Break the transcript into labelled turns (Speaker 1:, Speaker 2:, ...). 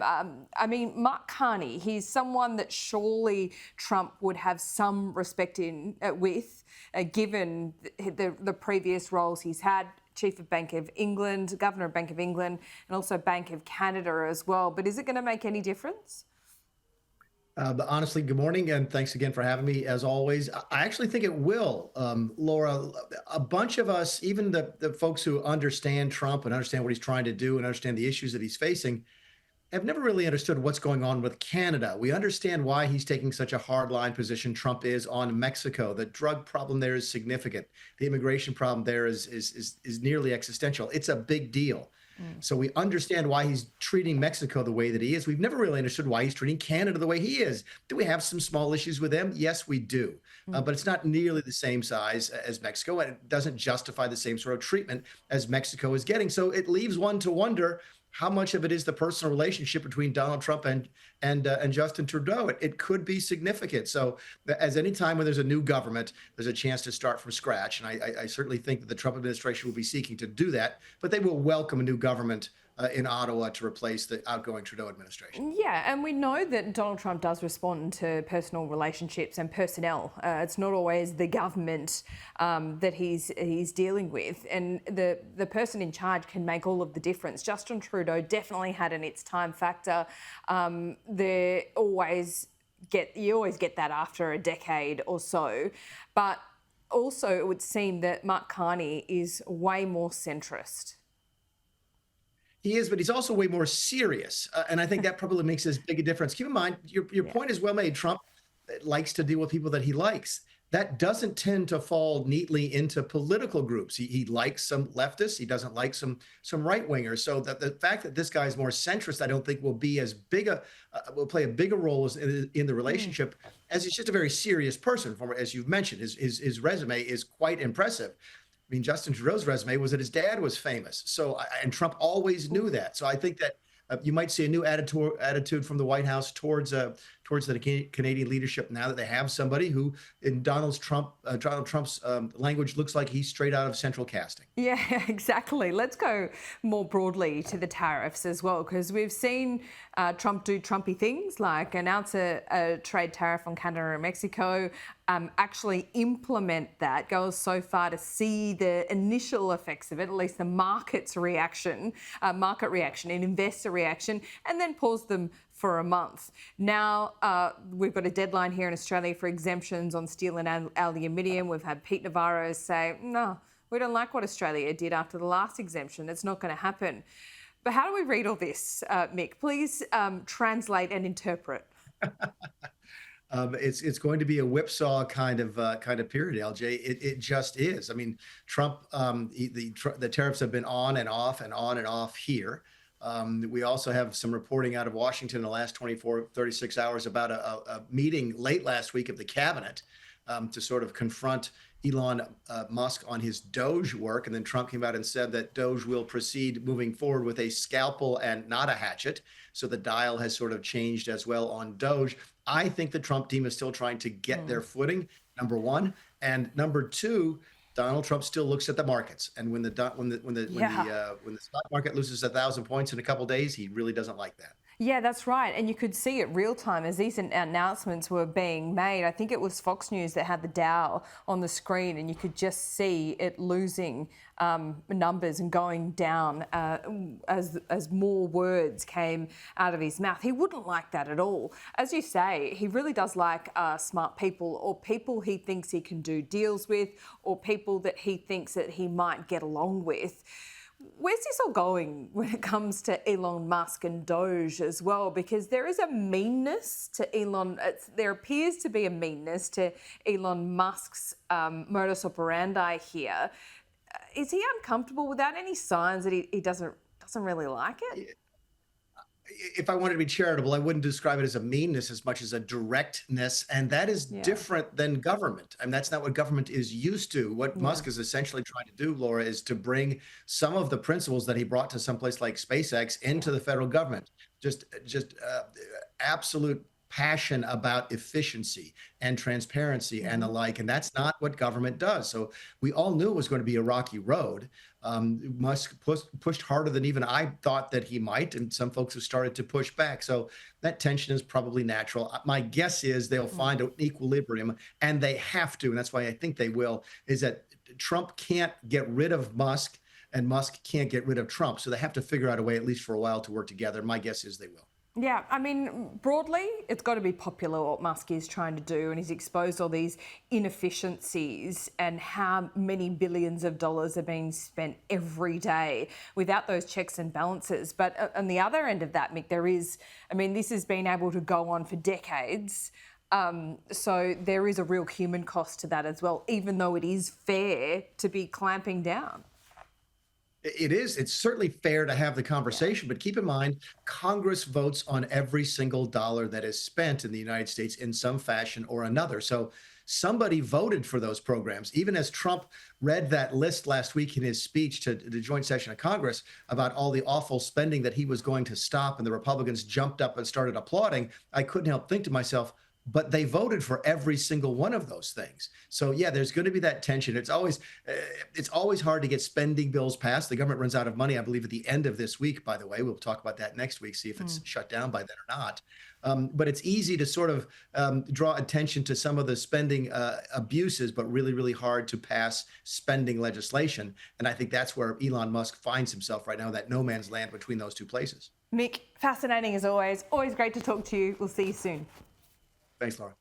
Speaker 1: I mean, Mark Carney, he's someone that surely Trump would have some respect in with, given the previous roles he's had. Chief of Bank of England, Governor of Bank of England, and also Bank of Canada as well. But is it going to make any difference?
Speaker 2: But honestly, good morning, and thanks again for having me. As always, I actually think it will, Laura. A bunch of us, even the folks who understand Trump and understand what he's trying to do and understand the issues that he's facing, have never really understood what's going on with Canada. We understand why he's taking such a hardline position, Trump is, on Mexico. The drug problem there is significant. The immigration problem there is nearly existential. It's a big deal. So we understand why he's treating Mexico the way that he is. We've never really understood why he's treating Canada the way he is. Do we have some small issues with them? Yes, we do. But it's not nearly the same size as Mexico, and it doesn't justify the same sort of treatment as Mexico is getting. So it leaves one to wonder how much of it is the personal relationship between Donald Trump and Justin Trudeau. It could be significant. So, as any time when there's a new government, there's a chance to start from scratch, and I certainly think that the Trump administration will be seeking to do that. But they will welcome a new government in Ottawa to replace the outgoing Trudeau administration.
Speaker 1: Yeah, and we know that Donald Trump does respond to personal relationships and personnel. It's not always the government that he's dealing with, and the person in charge can make all of the difference. Justin Trudeau definitely had an its time factor. You always get that after a decade or so, but also it would seem that Mark Carney is way more centrist.
Speaker 2: He is, but he's also way more serious. And I think that probably makes as big a difference. Keep in mind, your
Speaker 1: Yeah.
Speaker 2: point is well made. Trump likes to deal with people that he likes. That doesn't tend to fall neatly into political groups. He likes some leftists. He doesn't like some right wingers. So that the fact that this guy is more centrist, I don't think will be as big will play a bigger role in the relationship, as he's just a very serious person. As you've mentioned, his resume is quite impressive. I mean, Justin Trudeau's resume was that his dad was famous. So, and Trump always knew that. So I think that you might see a new attitude from the White House towards the Canadian leadership now that they have somebody who, in Donald Trump's language, looks like he's straight out of central casting.
Speaker 1: Yeah, exactly. Let's go more broadly to the tariffs as well, because we've seen Trump do Trumpy things like announce a trade tariff on Canada and Mexico, actually implement that, go so far to see the initial effects of it, at least the market reaction and investor reaction, and then pause them for a month. Now, we've got a deadline here in Australia for exemptions on steel and aluminium. We've had Pete Navarro say, no, we don't like what Australia did after the last exemption. It's not going to happen. But how do we read all this, Mick? Please translate and interpret.
Speaker 2: It's going to be a whipsaw kind of period, LJ. It just is. I mean, Trump, the tariffs have been on and off and on and off here. We also have some reporting out of Washington in the last 24, 36 hours about a meeting late last week of the cabinet to sort of confront Elon Musk on his Doge work. And then Trump came out and said that Doge will proceed moving forward with a scalpel and not a hatchet. So the dial has sort of changed as well on Doge. I think the Trump team is still trying to get their footing, number one. And number two, Donald Trump still looks at the markets, and when the stock market loses 1,000 points in a couple of days, he really doesn't like that.
Speaker 1: Yeah, that's right. And you could see it real time as these announcements were being made. I think it was Fox News that had the Dow on the screen, and you could just see it losing numbers and going down as more words came out of his mouth. He wouldn't like that at all. As you say, he really does like smart people, or people he thinks he can do deals with, or people that he thinks that he might get along with. Where's this all going when it comes to Elon Musk and Doge as well? Because there is a meanness to there appears to be a meanness to Elon Musk's modus operandi here. Is he uncomfortable with that? Any signs that he doesn't really like it?
Speaker 2: If I wanted to be charitable, I wouldn't describe it as a meanness as much as a directness, and that is different than government. I mean, that's not what government is used to. What Musk is essentially trying to do, Laura, is to bring some of the principles that he brought to someplace like SpaceX into the federal government. Just absolute passion about efficiency and transparency and the like. And that's not what government does. So we all knew it was going to be a rocky road. Musk pushed harder than even I thought that he might. And some folks have started to push back. So that tension is probably natural. My guess is they'll find an equilibrium, and they have to. And that's why I think they will, is that Trump can't get rid of Musk and Musk can't get rid of Trump. So they have to figure out a way, at least for a while, to work together. My guess is they will.
Speaker 1: Yeah, I mean, broadly, it's got to be popular what Musk is trying to do, and he's exposed all these inefficiencies and how many billions of dollars are being spent every day without those checks and balances. But on the other end of that, Mick, this has been able to go on for decades. So there is a real human cost to that as well, even though it is fair to be clamping down.
Speaker 2: It is. It's certainly fair to have the conversation, but keep in mind, Congress votes on every single dollar that is spent in the United States in some fashion or another. So somebody voted for those programs. Even as Trump read that list last week in his speech to the joint session of Congress about all the awful spending that he was going to stop, and the Republicans jumped up and started applauding, I couldn't help think to myself, but they voted for every single one of those things. So yeah, there's going to be that tension. It's always hard to get spending bills passed. The government runs out of money, I believe, at the end of this week, by the way. We'll talk about that next week, see if it's shut down by then or not. But it's easy to sort of draw attention to some of the spending abuses, but really, really hard to pass spending legislation. And I think that's where Elon Musk finds himself right now, that no man's land between those two places.
Speaker 1: Mick, fascinating as always. Always great to talk to you. We'll see you soon.
Speaker 2: Thanks, Laura.